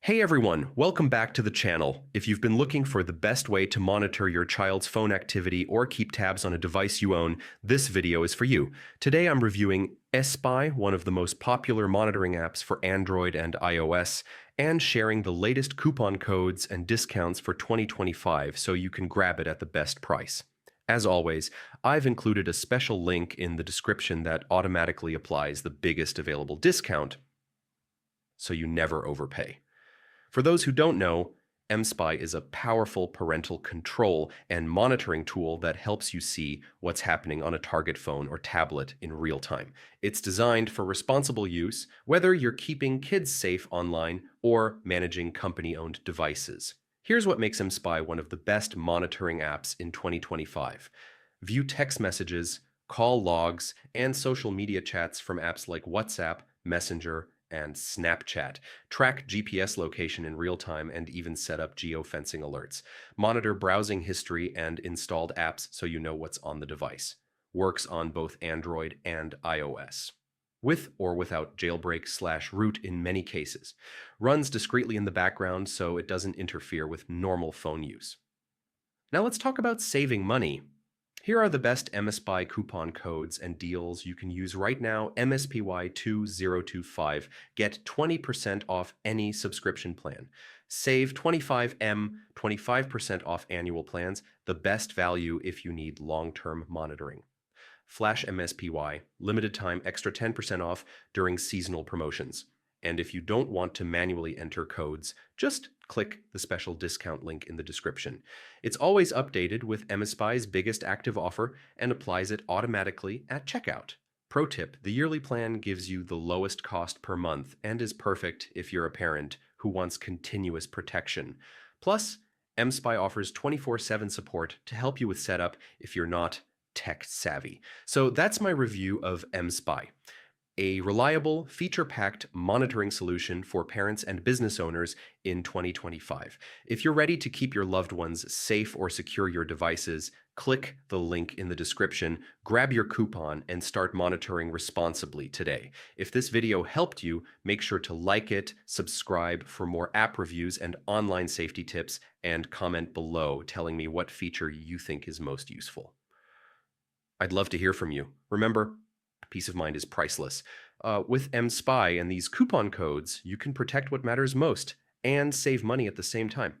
Hey everyone, welcome back to the channel. If you've been looking for the best way to monitor your child's phone activity or keep tabs on a device you own, this video is for you. Today I'm reviewing mSpy, one of the most popular monitoring apps for Android and iOS, and sharing the latest coupon codes and discounts for 2025 so you can grab it at the best price. As always, I've included a special link in the description that automatically applies the biggest available discount so you never overpay. For those who don't know, mSpy is a powerful parental control and monitoring tool that helps you see what's happening on a target phone or tablet in real time. It's designed for responsible use, whether you're keeping kids safe online or managing company-owned devices. Here's what makes mSpy one of the best monitoring apps in 2025. View text messages, call logs, and social media chats from apps like WhatsApp, Messenger, and Snapchat. Track GPS location in real time and even set up geofencing alerts. Monitor browsing history and installed apps so you know what's on the device. Works on both Android and iOS. With or without jailbreak/root in many cases. Runs discreetly in the background so it doesn't interfere with normal phone use. Now let's talk about saving money. Here are the best mSpy coupon codes and deals you can use right now. mSpy2025. Get 20% off any subscription plan. Save 25M, 25% off annual plans, the best value if you need long-term monitoring. Flash mSpy, limited time extra 10% off during seasonal promotions. And if you don't want to manually enter codes, just click the special discount link in the description. It's always updated with mSpy's biggest active offer and applies it automatically at checkout. Pro tip, the yearly plan gives you the lowest cost per month and is perfect if you're a parent who wants continuous protection. Plus, mSpy offers 24/7 support to help you with setup if you're not tech savvy. So that's my review of mSpy. A reliable, feature-packed monitoring solution for parents and business owners in 2025. If you're ready to keep your loved ones safe or secure your devices, click the link in the description, grab your coupon, and start monitoring responsibly today. If this video helped you, make sure to like it, subscribe for more app reviews and online safety tips, and comment below telling me what feature you think is most useful. I'd love to hear from you. Remember, peace of mind is priceless. With mSpy and these coupon codes, you can protect what matters most and save money at the same time.